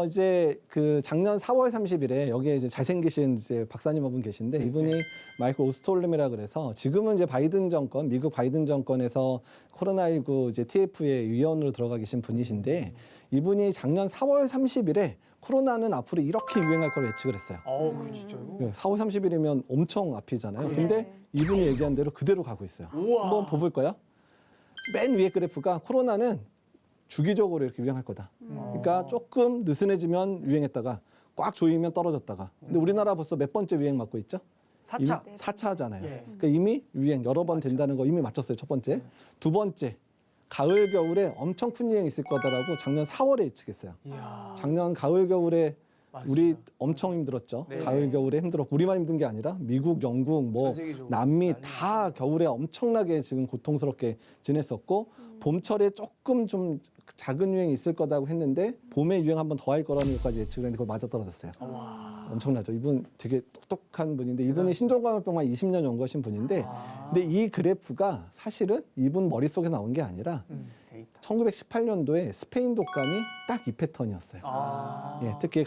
이제 그 작년 4월 30일에 여기에 이제 잘생기신 이제 박사님 한 분 계신데 이분이 마이클 오스톨름이라 그래서 지금은 이제 바이든 정권, 미국 바이든 정권에서 코로나19 이제 TF의 위원으로 들어가 계신 분이신데 이분이 작년 4월 30일에 코로나는 앞으로 이렇게 유행할 거로 예측을 했어요. 그 진짜요? 4월 30일이면 엄청 앞이잖아요. 그렇죠. 근데 이분이 얘기한 대로 그대로 가고 있어요. 우와. 한번 봐볼까요? 맨 위에 그래프가 코로나는 주기적으로 이렇게 유행할 거다. 그러니까 조금 느슨해지면 유행했다가 꽉 조이면 떨어졌다가. 근데 우리나라 벌써 몇 번째 유행 맞고 있죠? 4차. 4차잖아요. 예. 그러니까 이미 유행 여러 번 된다는 거 이미 맞췄어요. 첫 번째. 두 번째, 가을 겨울에 엄청 큰 유행 있을 거다라고 작년 4월에 예측했어요. 이야. 작년 가을 겨울에 맞습니다. 우리 엄청 힘들었죠. 네. 가을 겨울에 힘들었고 우리만 힘든 게 아니라 미국, 영국, 뭐 전 세계적으로 남미 난리 다 겨울에 엄청나게 지금 고통스럽게 지냈었고 봄철에 조금 좀 작은 유행이 있을 거다고 했는데 봄에 유행 한 번 더 할 거라는 것까지 예측을 했는데 그거 맞아 떨어졌어요. 와. 엄청나죠. 이분 되게 똑똑한 분인데 이분이 신종감염병만 20년 연구하신 분인데 근데 이 그래프가 사실은 이분 머릿속에 나온 게 아니라 데이터. 1918년도에 스페인 독감이 딱 이 패턴이었어요. 예, 특히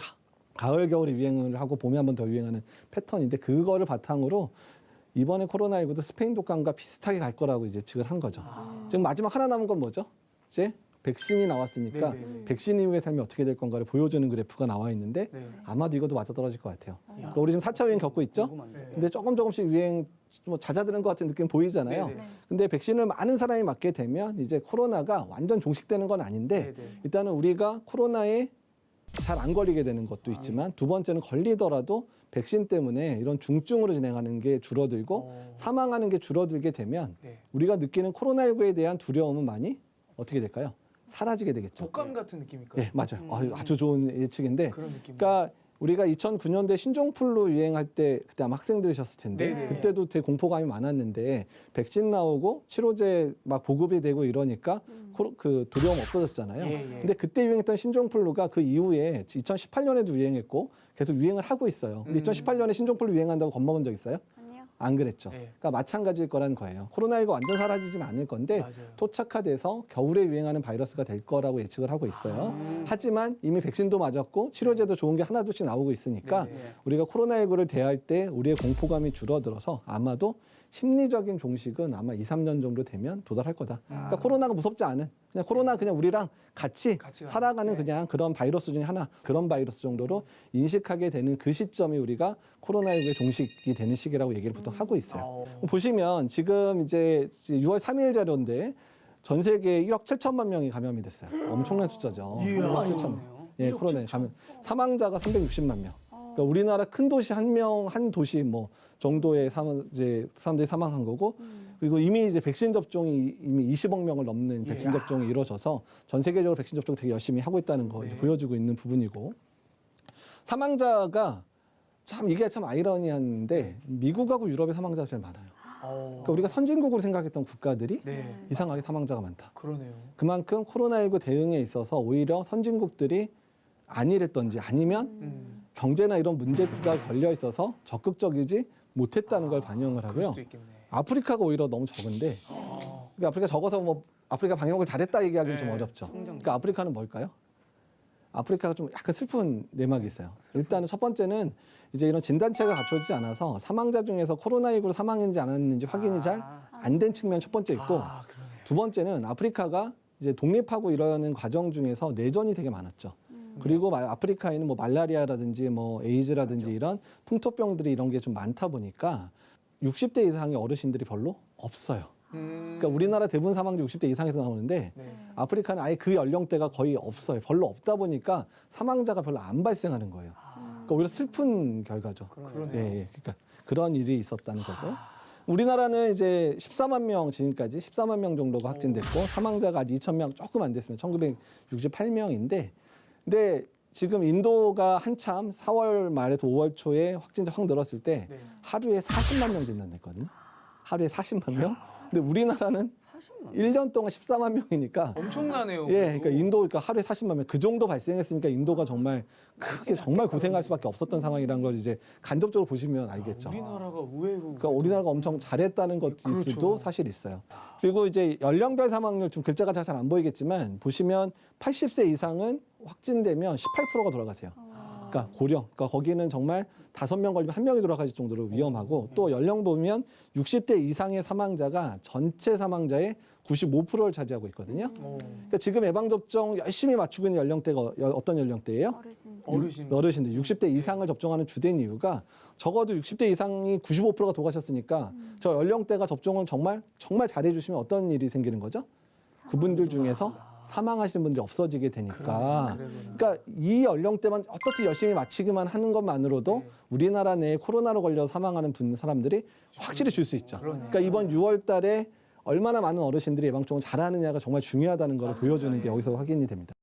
가을 겨울에 유행을 하고 봄에 한 번 더 유행하는 패턴인데 그거를 바탕으로 이번에 코로나19도 스페인 독감과 비슷하게 갈 거라고 이제 예측을 한 거죠. 지금 마지막 하나 남은 건 뭐죠? 이제 백신이 나왔으니까 네네네. 백신 이후의 삶이 어떻게 될 건가를 보여주는 그래프가 나와 있는데 네. 아마도 이것도 맞아 떨어질 것 같아요. 그러니까 우리 지금 4차 유행 겪고 있죠? 네. 근데 조금씩 유행 좀 잦아드는 것 같은 느낌 보이잖아요. 네네. 근데 백신을 많은 사람이 맞게 되면 이제 코로나가 완전 종식되는 건 아닌데 네네. 일단은 우리가 코로나에 잘 안 걸리게 되는 것도 있지만 두 번째는 걸리더라도 백신 때문에 이런 중증으로 진행하는 게 줄어들고 사망하는 게 줄어들게 되면 네. 우리가 느끼는 코로나19에 대한 두려움은 많이 어떻게 될까요? 사라지게 되겠죠. 독감 같은 느낌일까요? 네, 맞아요. 아주 좋은 예측인데 그런 느낌. 그러니까 우리가 2009년도에 신종플루 유행할 때 그때 아마 학생들이셨을 텐데 네네. 그때도 되게 공포감이 많았는데 백신 나오고 치료제 막 보급이 되고 이러니까 그 두려움 없어졌잖아요. 예, 예. 근데 그때 유행했던 신종플루가 그 이후에 2018년에도 유행했고 계속 유행을 하고 있어요. 근데 2018년에 신종플루 유행한다고 겁먹은 적 있어요? 아니요. 안 그랬죠. 네. 그러니까 마찬가지일 거라는 거예요. 코로나19 완전 사라지지는 않을 건데 맞아요. 토착화돼서 겨울에 유행하는 바이러스가 될 거라고 예측을 하고 있어요. 하지만 이미 백신도 맞았고 치료제도 좋은 게 하나둘씩 나오고 있으니까 네, 네. 우리가 코로나19를 대할 때 우리의 공포감이 줄어들어서 아마도 심리적인 종식은 아마 2, 3년 정도 되면 도달할 거다. 그러니까 코로나가 무섭지 않은 그냥 코로나 그냥 우리랑 같이 같이 살아가는 네. 그냥 그런 바이러스 중에 하나 그런 바이러스 정도로 인식하게 되는 그 시점이 우리가 코로나19의 종식이 되는 시기라고 얘기를 보통 하고 있어요. 보시면 지금 이제 6월 3일 자료인데 전 세계 1억 7천만 명이 감염이 됐어요. 엄청난 숫자죠. 이야. 1억 7천만. 예, 코로나에 감염. 사망자가 360만 명. 그러니까 우리나라 큰 도시 한 도시 뭐 정도의 이제 사람들이 사망한 거고 그리고 이미 이제 백신 접종이 이미 20억 명을 넘는 백신 접종이 이루어져서 전 세계적으로 백신 접종 되게 열심히 하고 있다는 거 이제 보여주고 있는 부분이고 사망자가 참 이게 참 아이러니한데 미국하고 유럽의 사망자가 제일 많아요. 그러니까 우리가 선진국으로 생각했던 국가들이 네. 이상하게 사망자가 많다. 그러네요. 그만큼 코로나19 대응에 있어서 오히려 선진국들이 안일했던지 아니면 경제나 이런 문제가 걸려 있어서 적극적이지 못했다는 걸 반영을 그럴 하고요. 수도 있겠네. 아프리카가 오히려 너무 적은데 그러니까 아프리카 적어서 뭐 아프리카 방역을 잘했다 얘기하기는 좀 네. 어렵죠. 그러니까 아프리카는 뭘까요? 아프리카가 좀 약간 슬픈 내막이 있어요. 일단은 첫 번째는 이제 이런 진단체가 갖춰지지 않아서 사망자 중에서 코로나19로 사망했는지 안 했는지 확인이 잘 안 된 측면 첫 번째 있고 그러네요. 두 번째는 아프리카가 이제 독립하고 이러는 과정 중에서 내전이 되게 많았죠. 그리고 아프리카에는 뭐 말라리아라든지 뭐 에이즈라든지 이런 풍토병들이 이런 게 좀 많다 보니까 60대 이상의 어르신들이 별로 없어요. 그러니까 우리나라 대부분 사망자 60대 이상에서 나오는데 네. 아프리카는 아예 그 연령대가 거의 없어요. 별로 없다 보니까 사망자가 별로 안 발생하는 거예요. 그러니까 오히려 슬픈 결과죠. 그러네요. 예, 예. 그러니까 그런 일이 있었다는 거고. 우리나라는 이제 14만 명 지금까지 14만 명 정도가 확진됐고 사망자가 아직 2천 명 조금 안 됐으면 1968명인데 근데 지금 인도가 한참 4월 말에서 5월 초에 확진자 확 늘었을 때 네. 하루에 40만 명 진단됐거든요. 하루에 40만 명. 근데 우리나라는 40만. 1년 동안 14만 명이니까 엄청나네요. 예, 그러니까 인도 그러니까 하루에 40만 명 그 정도 발생했으니까 인도가 정말 크게 정말 고생할 수밖에 없었던 상황이라는 걸 이제 간접적으로 보시면 알겠죠. 우리나라가 의외로 그러니까 우리나라가 엄청 잘했다는 것일 그렇죠. 수도 사실 있어요. 그리고 이제 연령별 사망률 좀 글자가 잘 안 보이겠지만 보시면 80세 이상은 확진되면 18%가 돌아가세요. 그러니까 고령, 그러니까 거기는 정말 5명 걸리면 1명이 돌아가실 정도로 위험하고 또 연령 보면 60대 이상의 사망자가 전체 사망자의 95%를 차지하고 있거든요. 그러니까 지금 예방접종 열심히 맞추고 있는 연령대가 어떤 연령대예요? 어르신들 60대 이상을 접종하는 주된 이유가 적어도 60대 이상이 95%가 돌아가셨으니까 저 연령대가 접종을 정말 잘해주시면 어떤 일이 생기는 거죠? 그분들 중에서 사망하시는 분들이 없어지게 되니까 그러니까 이 연령대만 어떻게 열심히 맞추기만 하는 것만으로도 우리나라 내에 코로나로 걸려 사망하는 사람들이 확실히 줄 수 있죠. 그러니까 이번 6월 달에 얼마나 많은 어르신들이 예방접종을 잘하느냐가 정말 중요하다는 걸 보여주는 게 여기서 확인이 됩니다.